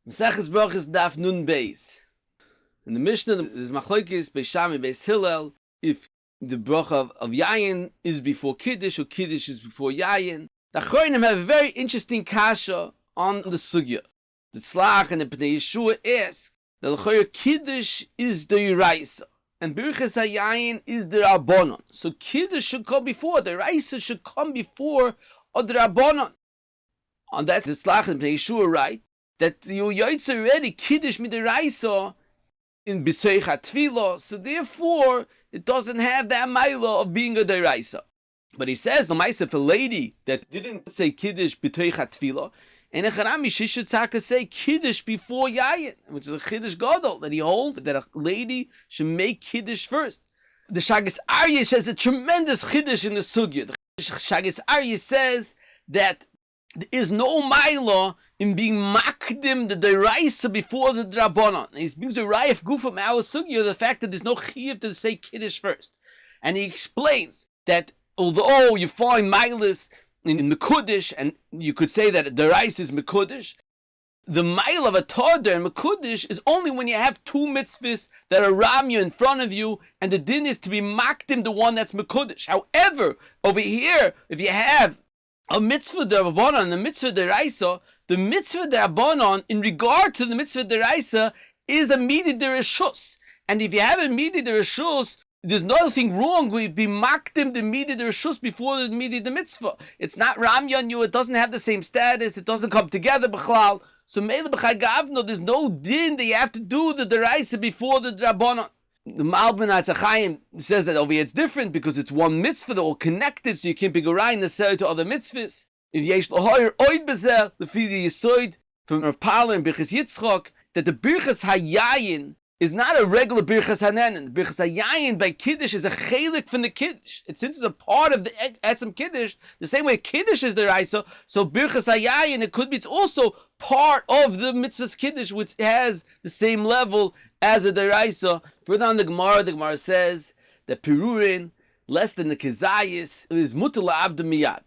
Maseches Brachos daf nun beis. In the Mishnah, there's machlokes besamim beis Hillel if the bracha of yayin is before kiddush or kiddush is before yayin. The Achronim have a very interesting kasha on the sugya. The Tzlach and the Pnei Yeshua ask that the kiddush is the yiraisa and Berachas hayayin is the rabbanon. So kiddush should come before, the yiraisa should come before or the rabbanon. On that, the Tzlach and Pnei Yeshua write that you yaitz already kiddush midiraisa in Berachah tefillah, so therefore it doesn't have that mila of being a deraisa. But he says the ma'aseh if a lady that didn't say kiddush Berachah tefillah, and a charami she should say kiddush before yayin, which is a kiddush gadol that he holds that a lady should make kiddush first. The Shagas Aryeh says a tremendous kiddush in the sugya. The Shagas Aryeh says that there is no mila in being makdim the deraisa before the drabanan. He brings a rayif guf from our sugya the fact that there's no chiyuv to say kiddush first, and he explains that although you find milas in mekudesh, and you could say that the deraisa is mekudesh, the mile of a toder and mekudesh is only when you have two mitzvahs that are ramya in front of you, and the din is to be makdim the one that's mekudesh. However, over here, if you have a mitzvah derabanan and a mitzvah deraisa, the mitzvah derabanan in regard to the mitzvah deraisa is a midi dereshus, and if you have a midi dereshus, there's nothing wrong with be makdim the midi dereshus before the midi the mitzvah. It's not ramya on you. It doesn't have the same status. It doesn't come together b'chlal. So meila b'chagavno, there's no din that you have to do the deraisa before the derabanan. The Malbin Atzachayim says that over here it's different because it's one mitzvah, they're all connected, so you can't be gorayin necessarily to other mitzvahs. If yesh lahoyer oid bezel, the fidi yisoid from Rav Pala and Birchas Yitzchok, that the Birchas hayayin is not a regular Birchas hanenin. The Birchas hayayin by kiddush is a chelik from the kiddush. Since it's a part of the etzem kiddush, the same way kiddush is the raisa, so Birchas hayayin it could be it's also part of the mitzvah's kiddush, which has the same level as a deraisa. Further on the Gemara says that pirurin less than the kezayis is mutala abda miyad.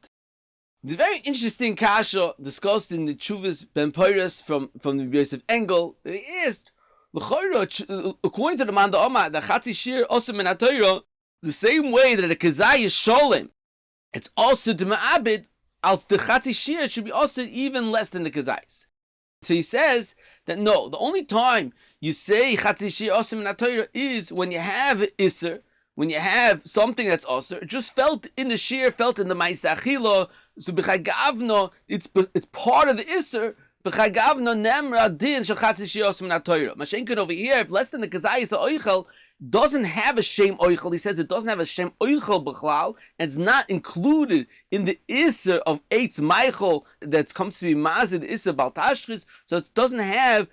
The very interesting kasha discussed in the Chuvas Ben Poiras from the Yosef Engel is according to the Manda Omar the Chatzi Shir Osem in HaTorah, the same way that the kezayis sholem it's also to ma'abed al the Chatzi Shir should be also even less than the kezayis. So he says that no, the only time you say Chatzi Shir Osem in HaTorah is when you have Isser, when you have something that's Osir, just felt in the Shir, felt in the Ma'aseh Achila, so B'chagavno, it's part of the Isser, B'chagavno Nemra Din Shel Chatzi Shir Osem in HaTorah. Mashenkin over here, if less than the Kazayis Oichel, doesn't have a Shem Oichel, he says it doesn't have a Shem Oichel B'chlal, and it's not included in the Isser of Eitz Meichel that comes to be Mazid Isser Baltashris, so it doesn't have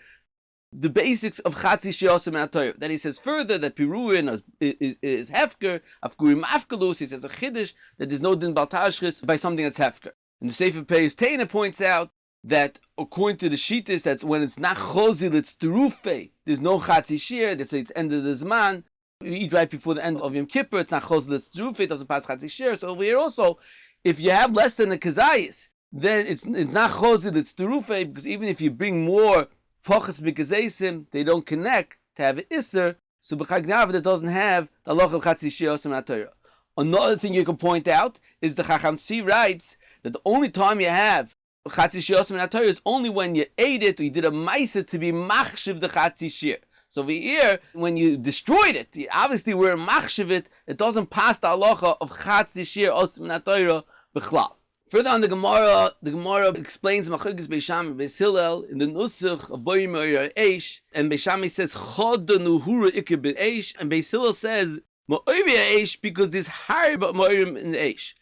the basics of Chatzi Shir Osem in HaTorah. Then he says further that Piruin is Hefker, Afgurim Afkalus, he says a Chiddush, that there's no Din Baltashris by something that's Hefker. And the Sefer Peis Teina points out that according to the Shittis, that's when it's not Chozil, it's Terufe, there's no Chatzi Shir, that's it's end of the Zman, you eat right before the end of Yom Kippur, it's not Chozil, it's Terufe, it doesn't pass Chatzi Shir. So over here also, if you have less than a Kazayis, then it's not Chozil, it's Terufe, because even if you bring more Fochas B'Kazeisim, they don't connect to have an Isser, so B'Chagnav that doesn't have the Loch of Chatzi Shir Osem HaTorah. Another thing you can point out is the Chacham Tzvi writes that the only time you have Chatzi Shir Osem HaTorah is only when you ate it or you did a Maisa to be Machshiv the Chatzi Shir. So over here, when you destroyed it, you obviously were Machshiv it doesn't pass the halacha of Chatzi Shir Osem HaTorah B'Chlal. Further on the Gemara explains Machlokas Beishami Beis Hillel in the Nusach of Boyim or Eish, and Beishami says Chod the Nuhura Ikke Be'Eish, and Beis Hillel says Ma'orim Eish because there's higher but Ma'orim in the Eish.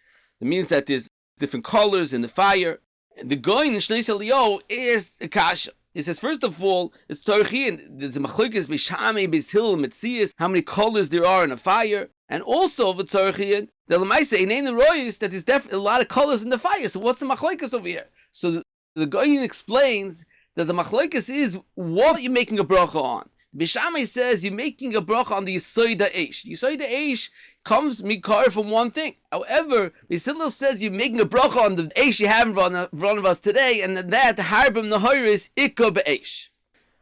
It means that there's different colors in the fire. And the Goyin in Shneis Eliyahu is a kasha. He says first of all it's Tzorchian. There's a Machlokas Beishami Beis Hillel Metzias how many colors there are in a fire. And also with Tzorchian, the Lamaisa in the Royis that there's definitely a lot of colors in the fire. So what's the Machlokas over here? So the Goyin explains that the Machlokas is what you're making a bracha on. Beishamai says you're making a bracha on the Yisoida Eish. The Yisoida Eish comes mikar from one thing. However, Beis Hillel says you're making a bracha on the Eish you have in front of us today, and that harbim nahoris ikka be'eish.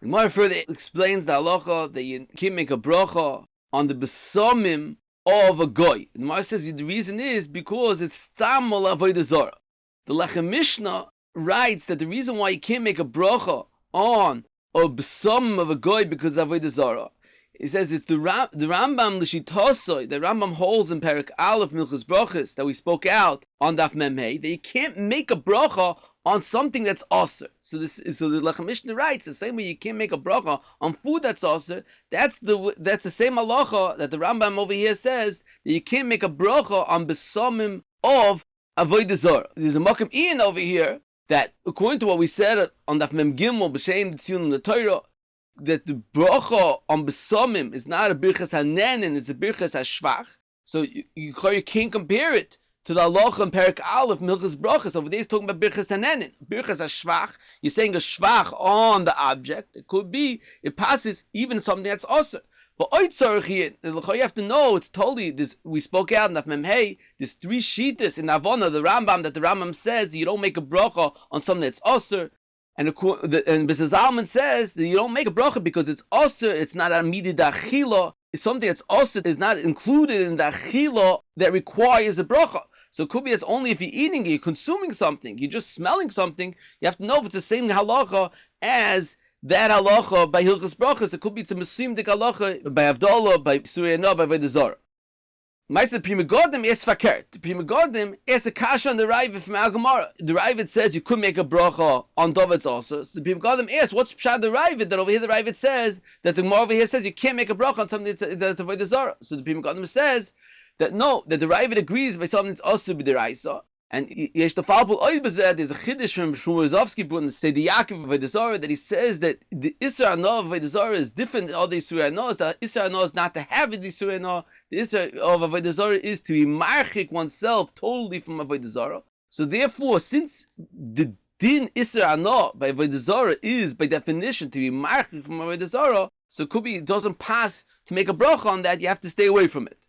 The Gemara further explains the halacha that you can't make a bracha on the besamim of a goy. The Gemara says the reason is because it's tamal avodah zarah. The Lechem Mishnah writes that the reason why you can't make a bracha on a besamim of a goy because of avodah zarah. It says it's the Rambam l'shitosoi. The Rambam holds in Perek Aleph Milchus Brachos that we spoke out on Daf Memhei that you can't make a bracha on something that's aser. So the Lechem Mishnah writes the same way you can't make a bracha on food that's aser. That's the same halacha that the Rambam over here says that you can't make a bracha on besamim of avodah zarah. There's a Makom Ian over here that according to what we said on Daf Mem Gimel b'Shem Tziyun the Torah, that the bracha on besamim is not a birchas hanenin, it's a birchas hashvach. So you can't compare it to the halacha in Perek Aleph Milchus Brachos. Over there, he's talking about birchas hanenin, birchas hashvach. You're saying a shvach on the object. It could be it passes even something that's also. But oitzarich here, you have to know it's totally this. We spoke out in Daf Memhei. There's three shittas in Avona, the Rambam, that the Rambam says you don't make a bracha on something that's osir. And Mrs. Zalman says that you don't make a bracha because it's osir, it's not a midi da'achila. It's something that's osir, is not included in the achila that requires a bracha. So it could be it's only if you're eating it, you're consuming something, you're just smelling something. You have to know if it's the same halacha as that halacha by Hilchas Brachos. It could be it's a mesimdik halacha by Avdallah, by Surya, by avodah zarah. The Pri Megadim is fakert. The Pri Megadim is a kasha on the Ravid from Al Gemara. The Ravid says you could make a bracha on David's also. So the Pri Megadim is what's pshat the Ravid, that over here the Ravid says that the Gemara over here says you can't make a bracha on something that's avodah zarah. So the Pri Megadim says that no, that the Ravid agrees by something that's also b'deraisa. And yesh the falpul oil bezeh. There's a chidush from Shmuel Rozovsky brought in the Seder Yaakov of avodah zarah that he says that the Isra Anah of avodah zarah is different than all the Isra Anahs. The Isra Anah is not to have it. The Isra Anah, the Isra of avodah zarah is to be marchik oneself totally from avodah zarah. So therefore, since the din Isra Anah by avodah zarah is by definition to be marchik from avodah zarah, so it could be it doesn't pass to make a bracha on that. You have to stay away from it.